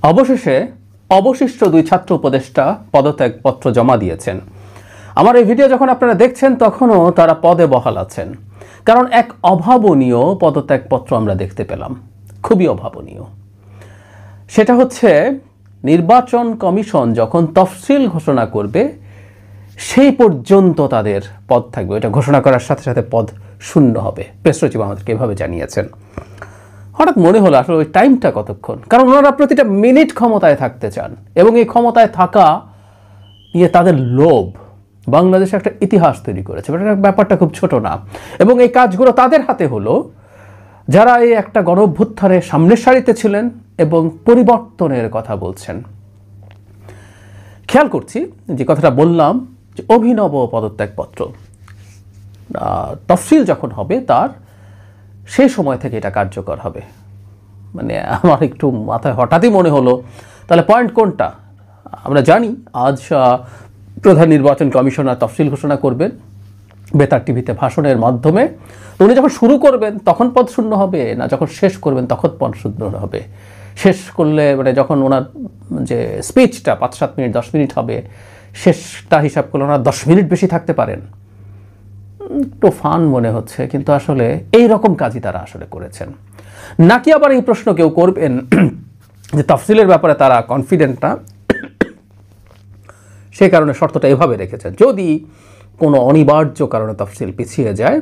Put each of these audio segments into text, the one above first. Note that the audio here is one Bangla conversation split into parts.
অবশেষে অবশিষ্ট 2 ছাত্র উপদেষ্টা পদত্যাগপত্র জমা দিয়েছেন। আমার এই ভিডিও যখন আপনারা দেখছেন তখনও তারা পদে বহাল আছেন, কারণ এক অভাবনীয় পদত্যাগপত্র আমরা দেখতে পেলাম, খুবই অভাবনীয়। সেটা হচ্ছে নির্বাচন কমিশন যখন তফসিল ঘোষণা করবে সেই পর্যন্ত তাদের পদ থাকবে, এটা ঘোষণা করার সাথে সাথে পদ শূন্য হবে। প্রেস সচিব আমাদেরকে এভাবে জানিয়েছেন। হঠাৎ মনে হলো আসলে ওই টাইমটা কতক্ষণ, কারণ ওনারা প্রতিটা মিনিট ক্ষমতায় থাকতে চান এবং এই ক্ষমতায় থাকা নিয়ে তাদের লোভ বাংলাদেশে একটা ইতিহাস তৈরি করেছে। ব্যাপারটা খুব ছোট না, এবং এই কাজগুলো তাদের হাতে হলো যারা এই একটা গণঅভ্যুত্থানের সামনের সারিতে ছিলেন এবং পরিবর্তনের কথা বলছেন। খেয়াল করছি যে কথাটা বললাম যে অভিনব পদত্যাগপত্র তফসিল যখন হবে তার সেই সময় থেকে এটা কার্যকর হবে। মানে আমার একটু মাথায় হঠাৎই মনে হলো তাহলে পয়েন্ট কোনটা। আমরা জানি আজ প্রধান নির্বাচন কমিশনার তফসিল ঘোষণা করবেন বেতার টিভিতে ভাষণের মাধ্যমে। উনি যখন শুরু করবেন তখন পদ শূন্য হবে না, যখন শেষ করবেন তখন পদ শূন্য হবে। শেষ করলে মানে যখন ওনার যে স্পিচটা 5-7 মিনিট 10 মিনিট হবে, শেষটা হিসাব করলে ওনার 10 মিনিট বেশি থাকতে পারেন। একটু ফান মনে হচ্ছে, কিন্তু আসলে এই রকম কাজই তারা আসলে করেছেন নাকি। আবার এই প্রশ্ন কেউ করবেন যে তফসিলের ব্যাপারে তারা কনফিডেন্ট না, সেই কারণে শর্তটা এভাবে রেখেছেন যদি কোনো অনিবার্য কারণে তফসিল পিছিয়ে যায়,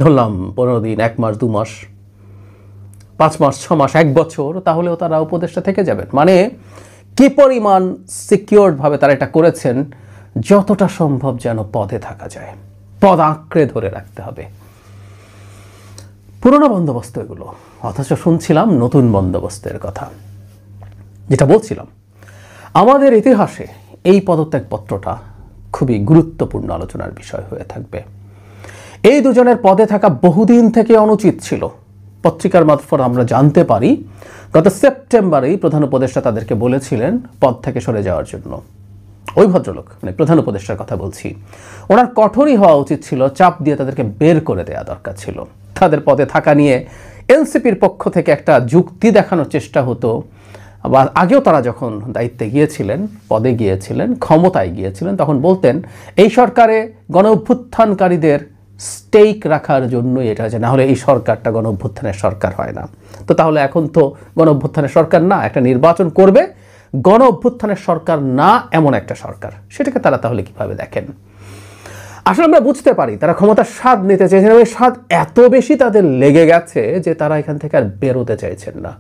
ধরলাম 15 দিন, 1 মাস, 2 মাস, 5 মাস, 6 মাস, 1 বছর, তাহলেও তারা উপদেষ্টা থেকে যাবেন। মানে কি পরিমাণ সিকিউরডভাবে তারা এটা করেছেন, যতটা সম্ভব যেন পদে থাকা যায়, পদ আঁকড়ে ধরে রাখতে হবে। পুরনো বন্দোবস্ত এগুলো, অথচ শুনছিলাম নতুন বন্দোবস্তের কথা। যেটা বলছিলাম, আমাদের ইতিহাসে এই পদত্যাগপত্রটা খুবই গুরুত্বপূর্ণ আলোচনার বিষয় হয়ে থাকবে। এই দুজনের পদে থাকা বহুদিন থেকে অনুচিত ছিল। পত্রিকার মারফত আমরা জানতে পারি গত সেপ্টেম্বরেই প্রধান উপদেষ্টা তাদেরকে বলেছিলেন পদ থেকে সরে যাওয়ার জন্য। ওই ভদ্রলোক, মানে প্রধান উপদেষ্টার কথা বলছি, ওনার কঠোরই হওয়া উচিত ছিল, চাপ দিয়ে তাদেরকে বের করে দেওয়া দরকার ছিল। তাদের পদে থাকা নিয়ে এনসিপির পক্ষ থেকে একটা যুক্তি দেখানোর চেষ্টা হতো। আবার আগেও তারা যখন দায়িত্বে গিয়েছিলেন, পদে গিয়েছিলেন, ক্ষমতায় গিয়েছিলেন, তখন বলতেন এই সরকারে গণ অভ্যুত্থানকারীদের স্টেক রাখার জন্যই এটা, যে না হলে এই সরকারটা গণ অভ্যুত্থানের সরকার হয় না। তো তাহলে এখন তো গণ অভ্যুত্থানের সরকার না, একটা নির্বাচন করবে গণ অভ্যুত্থানের সরকার না এমন একটা সরকার, সেটাকে তারা তাহলে কিভাবে দেখেন? আসলে আমরা বুঝতে পারি তারা ক্ষমতার স্বাদ নিতে চাইছেন, এবং স্বাদ এত বেশি তাদের লেগে গেছে যে তারা এখান থেকে আর বেরোতে চাইছেন না।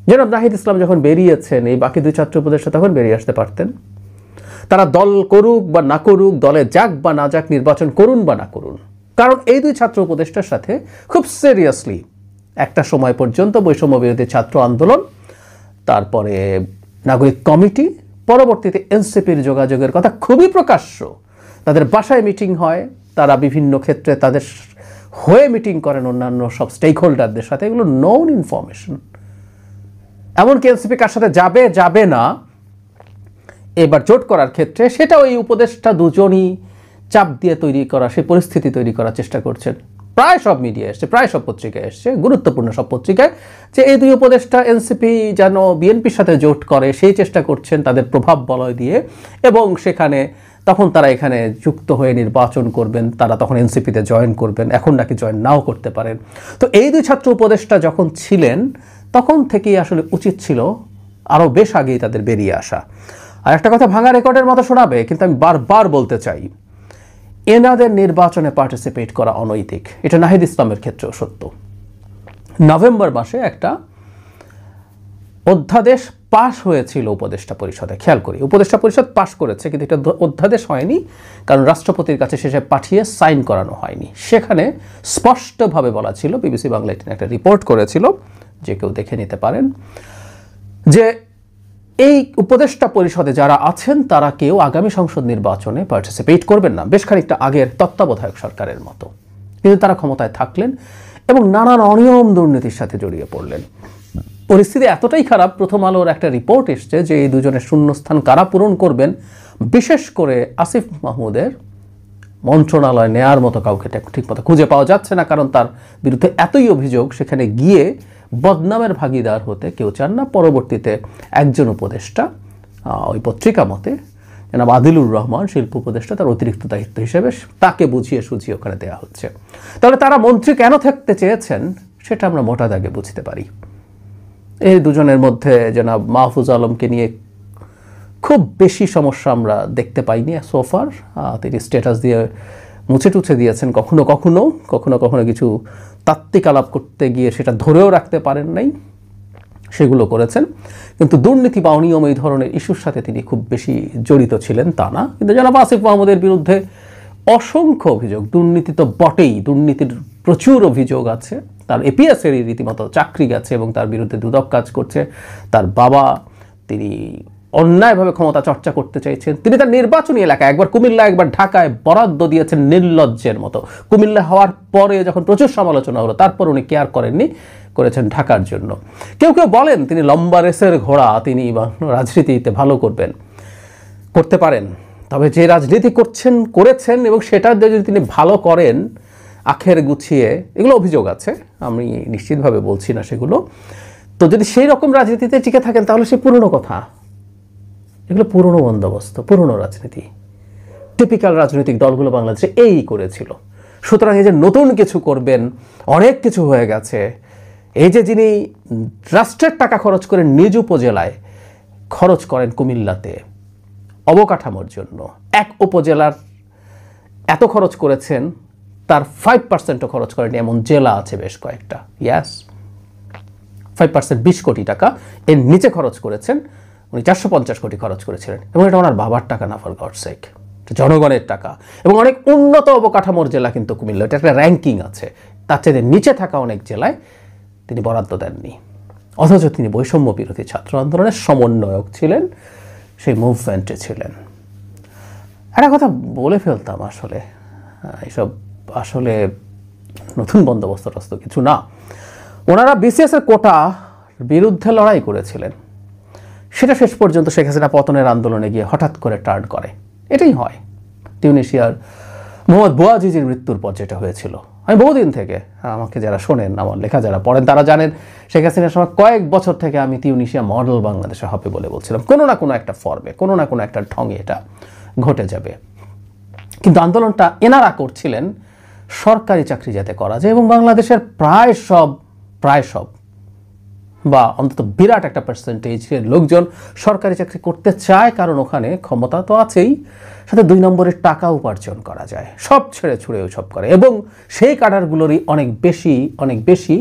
জনাব নাহিদ ইসলাম যখন বেরিয়েছেন, এই বাকি 2 ছাত্র উপদেষ্টা তখন বেরিয়ে আসতে পারতেন। তারা দল করুক বা না করুক, দলে যাক বা না যাক, নির্বাচন করুন বা না করুন, কারণ এই 2 ছাত্র উপদেষ্টার সাথে খুব সিরিয়াসলি একটা সময় পর্যন্ত বৈষম্য বিরোধী ছাত্র আন্দোলন, তারপরে নাগরিক কমিটি, পরবর্তীতে এনসিপির যোগাযোগের কথা খুবই প্রকাশ্য। তাদের বাসায় মিটিং হয়, তারা বিভিন্ন ক্ষেত্রে তাদের হয়ে মিটিং করেন অন্যান্য সব স্টেক হোল্ডারদের সাথে, এগুলো নন ইনফরমেশন। এমনকি এনসিপি কার সাথে যাবে যাবে না এবার জোট করার ক্ষেত্রে, সেটা ওই উপদেষ্টা দুজনই চাপ দিয়ে তৈরি করা, সেই পরিস্থিতি তৈরি করার চেষ্টা করছেন। প্রায় সব মিডিয়া এসছে, প্রায় সব পত্রিকায় এসছে, গুরুত্বপূর্ণ সব পত্রিকায়, যে এই 2 উপদেষ্টা এনসিপি যেন বিএনপির সাথে জোট করে সেই চেষ্টা করছেন তাদের প্রভাব বলয় দিয়ে, এবং সেখানে তখন তারা এখানে যুক্ত হয়ে নির্বাচন করবেন, তারা তখন এনসিপিতে জয়েন করবেন, এখন নাকি জয়েন নাও করতে পারেন। তো এই 2 ছাত্র উপদেষ্টা যখন ছিলেন তখন থেকেই আসলে উচিত ছিল আরও বেশ আগেই তাদের বেরিয়ে আসা। আর একটা কথা ভাঙা রেকর্ডের মতো শোনাবে, কিন্তু আমি বারবার বলতে চাই, এনাদের নির্বাচনে পার্টিসিপেট করা অনৈতিক। এটা নাহিদ ইসলামের ক্ষেত্রেও সত্য। নভেম্বর মাসে একটা অধ্যাদেশ পাশ হয়েছিল উপদেষ্টা পরিষদে, খেয়াল করি উপদেষ্টা পরিষদ পাশ করেছে, কিন্তু এটা অধ্যাদেশ হয়নি, কারণ রাষ্ট্রপতির কাছে শেষে পাঠিয়ে সাইন করানো হয়নি। সেখানে স্পষ্টভাবে বলা ছিল, বিবিসি বাংলা একটা রিপোর্ট করেছিল, যে কেউ দেখে নিতে পারেন, যে এই উপদেষ্টা পরিষদে যারা আছেন তারা কেউ আগামী সংসদ নির্বাচনে পার্টিসিপেট করবেন না, বেশ খানিকটা আগের তত্ত্বাবধায়ক সরকারের মতো। কিন্তু তারা ক্ষমতায় থাকলেন এবং নানান অনিয়ম দুর্নীতির সাথে জড়িয়ে পড়লেন। পরিস্থিতি এতটাই খারাপ, প্রথম আলোর একটা রিপোর্ট এসছে যে এই 2 জনের শূন্যস্থান কারা পূরণ করবেন, বিশেষ করে আসিফ মাহমুদের মন্ত্রণালয় নেয়ার মতো কাউকে ঠিকমতো খুঁজে পাওয়া যাচ্ছে না, কারণ তার বিরুদ্ধে এতই অভিযোগ, সেখানে গিয়ে বদনামের ভাগিদার হতে কেউ চান না। পরবর্তীতে একজন উপদেষ্টা, ওই পত্রিকা মতে জনাব আদিলুর রহমান, শিল্প উপদেষ্টা, তার অতিরিক্ত দায়িত্ব হিসেবে তাকে বুঝিয়ে সুঝিয়ে ওখানে দেওয়া হচ্ছে। তাহলে তারা মন্ত্রী কেন থাকতে চেয়েছেন সেটা আমরা মোটা দাগে বুঝতে পারি। এই দুজনের মধ্যে জনাব মাহফুজ আলমকে নিয়ে খুব বেশি সমস্যা আমরা দেখতে পাইনি সোফার। তিনি স্ট্যাটাস দিয়ে মুছে টুছে দিয়েছেন, কখনো কখনো কিছু তাত্ত্বিক আলাপ করতে গিয়ে সেটা ধরেও রাখতে পারেন নাই, সেগুলো করেছেন। কিন্তু দুর্নীতি বা অনিয়ম এই ধরনের ইস্যুর সাথে তিনি খুব বেশি জড়িত ছিলেন তা না। কিন্তু জনাব আসিফ মাহমুদের বিরুদ্ধে অসংখ্য অভিযোগ, দুর্নীতি তো বটেই, দুর্নীতির প্রচুর অভিযোগ আছে। তার এপিএসের রীতিমতো চাকরি গেছে এবং তার বিরুদ্ধে দুদক কাজ করছে। তার বাবা, তিনি অন্যায়ভাবে ক্ষমতা চর্চা করতে চাইছেন। তিনি তার নির্বাচনী এলাকায় একবার কুমিল্লা একবার ঢাকায় বরাদ্দ দিয়েছেন নির্লজ্জের মতো। কুমিল্লা হওয়ার পরে যখন প্রচুর সমালোচনা হলো, তারপর উনি কেয়ার করেননি, করেছেন ঢাকার জন্য। কেউ কেউ বলেন তিনি লম্বা রেসের ঘোড়া, তিনি রাজনীতিতে ভালো করতে পারেন। তবে যে রাজনীতি করেছেন এবং সেটা যদি তিনি ভালো করেন আখের গুছিয়ে, এগুলো অভিযোগ আছে, আমি নিশ্চিতভাবে বলছি না সেগুলো। তো যদি সেই রকম রাজনীতিতে টিকে থাকেন তাহলে সে পুরনো কথা, এগুলো পুরনো বন্দোবস্ত, পুরনো রাজনীতি। টিপিক্যাল রাজনৈতিক দলগুলো বাংলাদেশে এই করেছিল। সুতরাং এই যে নতুন কিছু করবেন, অনেক কিছু হয়ে গেছে। এই যে যিনি রাষ্ট্রের টাকা খরচ করে নিজ উপজেলায় খরচ করেন কুমিল্লাতে অবকাঠামোর জন্য, এক উপজেলার এত খরচ করেছেন, তার 5% খরচ করেনি এমন জেলা আছে বেশ কয়েকটা। ইয়াস, 5% 20 কোটি টাকা এর নিচে খরচ করেছেন উনি। 450 কোটি খরচ করেছিলেন এবং এটা ওনার বাবার টাকা না, ফর গডস সেক, জনগণের টাকা। এবং অনেক উন্নত অবকাঠামোর জেলা কিন্তু কুমিল্লা, এটা একটা র্যাঙ্কিং আছে। তার চেয়ে নিচে থাকা অনেক জেলায় তিনি বরাদ্দ দেননি, অথচ তিনি বৈষম্য বিরোধী ছাত্র আন্দোলনের সমন্বয়ক ছিলেন, সেই মুভমেন্টে ছিলেন। একটা কথা বলে ফেলতাম, আসলে এইসব আসলে নতুন বন্দোবস্ত কিছু না। ওনারা বিসিএসের কোটা বিরুদ্ধে লড়াই করেছিলেন, সেটা শেষ পর্যন্ত শেখ হাসিনা পতনের আন্দোলনে গিয়ে হঠাৎ করে টার্ন করে। এটাই হয় তিউনিসিয়ার মোহাম্মদ বোয়াজিজির মৃত্যুর পর যেটা হয়েছিল। আমি বহুদিন থেকে, আমাকে যারা শোনেন, আমার লেখা যারা পড়েন তারা জানেন, শেখ হাসিনার সময় কয়েক বছর থেকে আমি তিউনিসিয়া মডেল বাংলাদেশে হবে বলে বলছিলাম। কোনো না কোনো একটা ফর্মে, কোনো না কোনো একটা ঢঙে এটা ঘটে যাবে। কিন্তু আন্দোলনটা এনারা করছিলেন সরকারি চাকরি যাতে করা যায়, এবং বাংলাদেশের প্রায় সব বা অন্তত বিরাট একটা পার্সেন্টেজের লোকজন সরকারি চাকরি করতে চায়, কারণ ওখানে ক্ষমতা তো আছেই, সাথে 2 নম্বরের টাকা উপার্জন করা যায়। সব ছেড়ে ছুড়ে সব করে, এবং সেই কাডারগুলোরই অনেক বেশি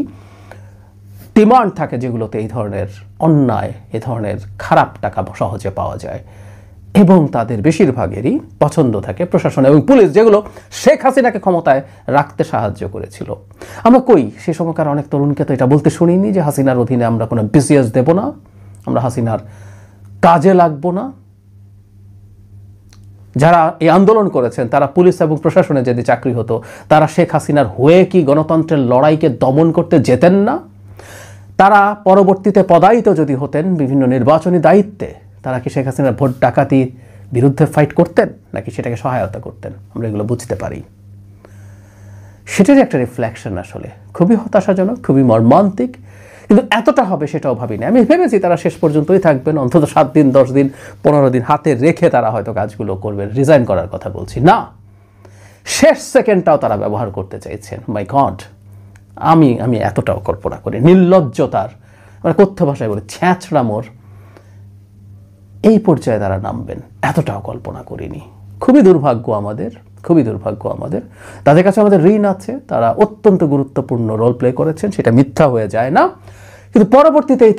ডিমান্ড থাকে, যেগুলোতে এই ধরনের অন্যায়, এ ধরনের খারাপ টাকা সহজে পাওয়া যায়। এবং তাদের বেশিরভাগেরই পছন্দ থাকে প্রশাসন এবং পুলিশ, যেগুলো শেখ হাসিনাকে ক্ষমতায় রাখতে সাহায্য করেছিল। আমরা সে সময়কার অনেক তরুণকে তো এটা বলতে শুনিনি যে হাসিনার অধীনে আমরা কোনো বিসিএস দেব না, আমরা হাসিনার কাজে লাগবো না। যারা এই আন্দোলন করেছেন তারা পুলিশ এবং প্রশাসনে যদি চাকরি হতো, তারা শেখ হাসিনার হয়ে কি গণতন্ত্রের লড়াইকে দমন করতে যেতেন না? তারা পরবর্তীতে পদায়িত যদি হতেন বিভিন্ন নির্বাচনী দায়িত্বে, তারা কি শেখ হাসিনার ভোট ডাকাতির বিরুদ্ধে ফাইট করতেন নাকি সেটাকে সহায়তা করতেন? আমরা এগুলো বুঝতে পারি। সেটার একটা রিফ্লেকশন আসলে খুবই হতাশাজনক, খুবই মর্মান্তিক। কিন্তু এতটা হবে সেটাও ভাবিনি। আমি ভেবেছি তারা শেষ পর্যন্তই থাকবেন, অন্তত 7 দিন, 10 দিন, 15 দিন হাতে রেখে তারা হয়তো কাজগুলো করবেন। রিজাইন করার কথা বলছি না, শেষ সেকেন্ডটাও তারা ব্যবহার করতে চাইছেন। মাই গড, আমি এতটাও কল্পনা করি নির্লজ্জতার, মানে কথ্য ভাষায় বলি ছ্যাঁচড়ামোর এই পর্যায়ে তারা নামবেন, এতটাও কল্পনা করিনি। খুবই দুর্ভাগ্য আমাদের, খুবই দুর্ভাগ্য আমাদের। তাদের কাছে আমাদের ঋণ আছে, তারা অত্যন্ত গুরুত্বপূর্ণ রোল প্লে করেছেন, সেটা মিথ্যা হয়ে যায় না। কিন্তু পরবর্তীতে